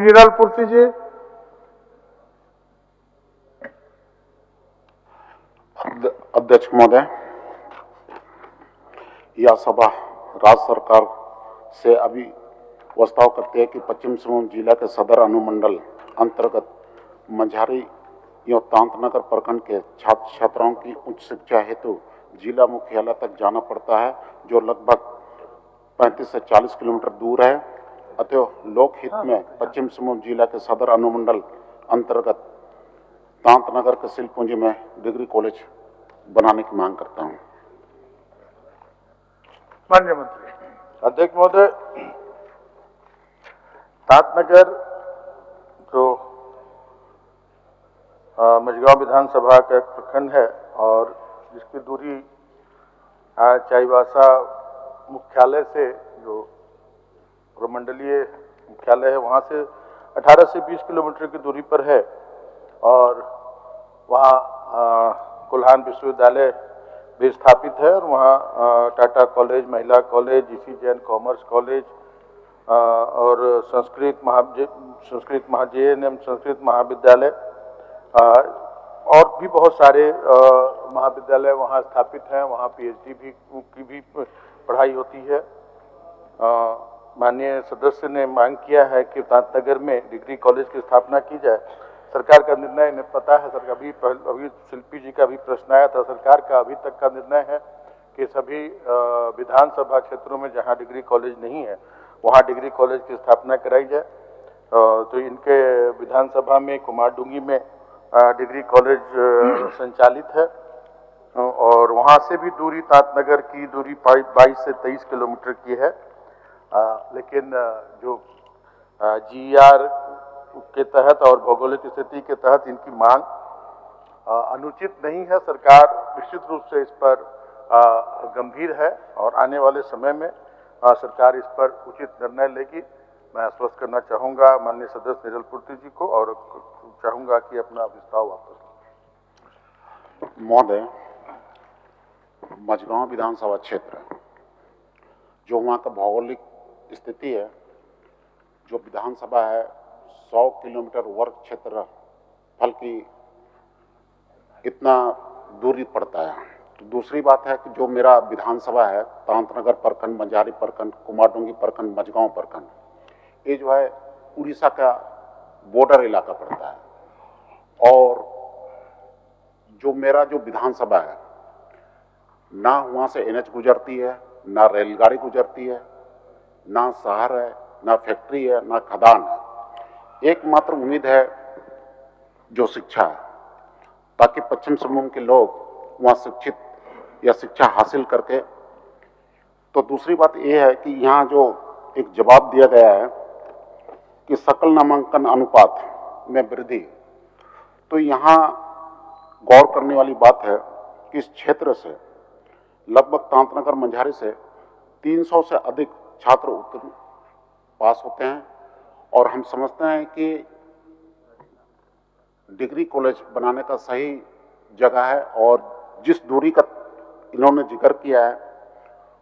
निरलपूर्ति जी। अध्यक्ष महोदय, यह सभा राज्य सरकार से अभी प्रस्ताव करती है कि पश्चिम सिंहभूम जिला के सदर अनुमंडल अंतर्गत मझारी एवं तांतनगर प्रखंड के छात्र छात्राओं की उच्च शिक्षा हेतु जिला मुख्यालय तक जाना पड़ता है, जो लगभग 35 से 40 किलोमीटर दूर है। अतः लोकहित में पश्चिम सिंहभूम जिला के सदर अनुमंडल अंतर्गत तांतनगर के शिल्प पूंजी में डिग्री कॉलेज बनाने की मांग करता हूं। माननीय मंत्री। अध्यक्ष महोदय, तांतनगर जो मझगांव विधानसभा का एक प्रखंड है और जिसकी दूरी चाईबासा मुख्यालय से, जो प्रमंडलीय मुख्यालय है, वहाँ से 18 से 20 किलोमीटर की दूरी पर है और वहाँ कोल्हान विश्वविद्यालय भी स्थापित है और वहाँ टाटा कॉलेज, महिला college, GC Jain commerce college और संस्कृत महाविद्यालय और भी बहुत सारे महाविद्यालय वहाँ स्थापित हैं। वहाँ पीएचडी की भी पढ़ाई होती है। माननीय सदस्य ने मांग किया है कि तांतनगर में डिग्री कॉलेज की स्थापना की जाए। सरकार का निर्णय इन्हें पता है। सर, अभी शिल्पी जी का भी प्रश्न आया था। सरकार का अभी तक का निर्णय है कि सभी विधानसभा क्षेत्रों में जहां डिग्री कॉलेज नहीं है वहां डिग्री कॉलेज की स्थापना कराई जाए। तो इनके विधानसभा में कुमारडूंगी में डिग्री कॉलेज संचालित है और वहां से भी दूरी, तांतनगर की दूरी 22 से 23 किलोमीटर की है। लेकिन जो जीआर के तहत और भौगोलिक स्थिति के तहत इनकी मांग अनुचित नहीं है। सरकार निश्चित रूप से इस पर गंभीर है और आने वाले समय में सरकार इस पर उचित निर्णय लेगी। मैं आश्वस्त करना चाहूँगा माननीय सदस्य निरलपूर्ति जी को और चाहूँगा कि अपना प्रस्ताव वापस लें। महोदय, मझगांव विधानसभा क्षेत्र जो वहाँ का भौगोलिक स्थिति है, जो विधानसभा है 100 किलोमीटर वर्ग क्षेत्र फल की इतना दूरी पड़ता है। तो दूसरी बात है कि जो मेरा विधानसभा है तांतनगर प्रखंड, मझारी प्रखंड, कुमारडूंगी प्रखंड, मझगांव प्रखंड, ये जो है उड़ीसा का बॉर्डर इलाका पड़ता है और जो मेरा जो विधानसभा है ना वहाँ से एनएच गुजरती है, ना रेलगाड़ी गुजरती है, ना शहर है, ना फैक्ट्री है, ना खदान है। एकमात्र उम्मीद है जो शिक्षा है, ताकि पश्चिम सिंहभूम के लोग वहाँ शिक्षित या शिक्षा हासिल करके। तो दूसरी बात यह है कि यहाँ जो एक जवाब दिया गया है कि सकल नामांकन अनुपात में वृद्धि, तो यहाँ गौर करने वाली बात है कि इस क्षेत्र से लगभग तांतनगर मझारी से 300 से अधिक छात्र उत्तीर्ण पास होते हैं और हम समझते हैं कि डिग्री कॉलेज बनाने का सही जगह है और जिस दूरी का इन्होंने जिक्र किया है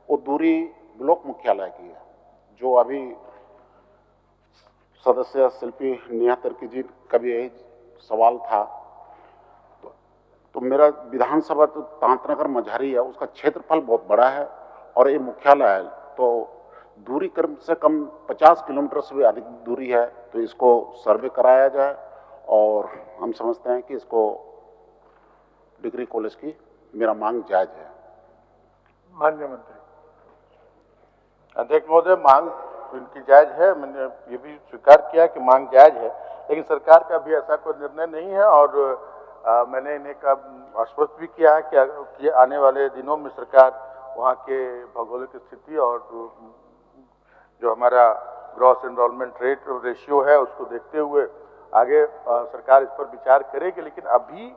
वो दूरी ब्लॉक मुख्यालय की है। जो अभी सदस्य शिल्पी नेहा तिर्की जी का भी यही सवाल था। तो मेरा विधानसभा तो तांतनगर मझारी है, उसका क्षेत्रफल बहुत बड़ा है और ये मुख्यालय है, तो दूरी कम से कम 50 किलोमीटर से भी अधिक दूरी है। तो इसको सर्वे कराया जाए और हम समझते हैं कि इसको डिग्री कॉलेज की मेरा मांग जायज है। माननीय मंत्री। अध्यक्ष महोदय, मांग इनकी जायज है। मैंने ये भी स्वीकार किया कि मांग जायज है, लेकिन सरकार का भी ऐसा कोई निर्णय नहीं है और मैंने इन्हें आश्वस्त भी किया है कि आने वाले दिनों में सरकार वहाँ के भौगोलिक स्थिति और जो हमारा ग्रॉस एनरोलमेंट रेशियो है उसको देखते हुए आगे सरकार इस पर विचार करेगी। लेकिन अभी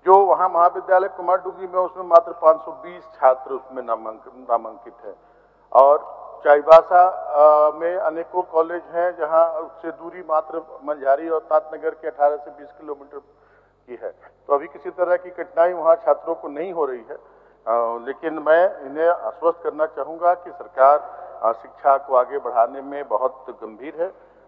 जो वहाँ महाविद्यालय कुमारडूंगी में उसमें मात्र 520 छात्र उसमें नामांकित है और चाईबासा में अनेकों कॉलेज हैं जहाँ से दूरी मात्र मझारी और तांतनगर के 18 से 20 किलोमीटर की है। तो अभी किसी तरह की कठिनाई वहाँ छात्रों को नहीं हो रही है। लेकिन मैं इन्हें आश्वस्त करना चाहूँगा कि सरकार शिक्षा को आगे बढ़ाने में बहुत गंभीर है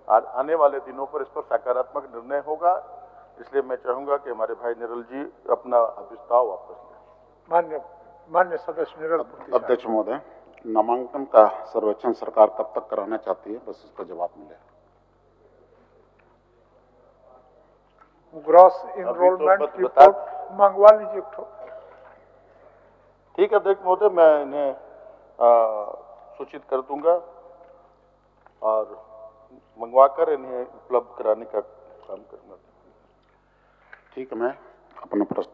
आने वाले दिनों पर इस पर सकारात्मक निर्णय होगा। इसलिए मैं चाहूंगा कि हमारे भाई निरल जी अपना प्रस्ताव वापस लें। मान्य सदस्य निरल पूर्ति शाह। अध्यक्ष महोदय, नामांकन का सर्वेक्षण सरकार कब तक कराना चाहती है, बस इसका जवाब मिले। ग्रॉस इनरोलमेंट बता- रिपोर्ट मंगवा लीजिए एक ठो। ठीक है अध्यक्ष महोदय, मैं इन्हें सूचित कर दूंगा और मंगवाकर इन्हें उपलब्ध कराने का काम करूंगा। ठीक है, मैं अपना प्रश्न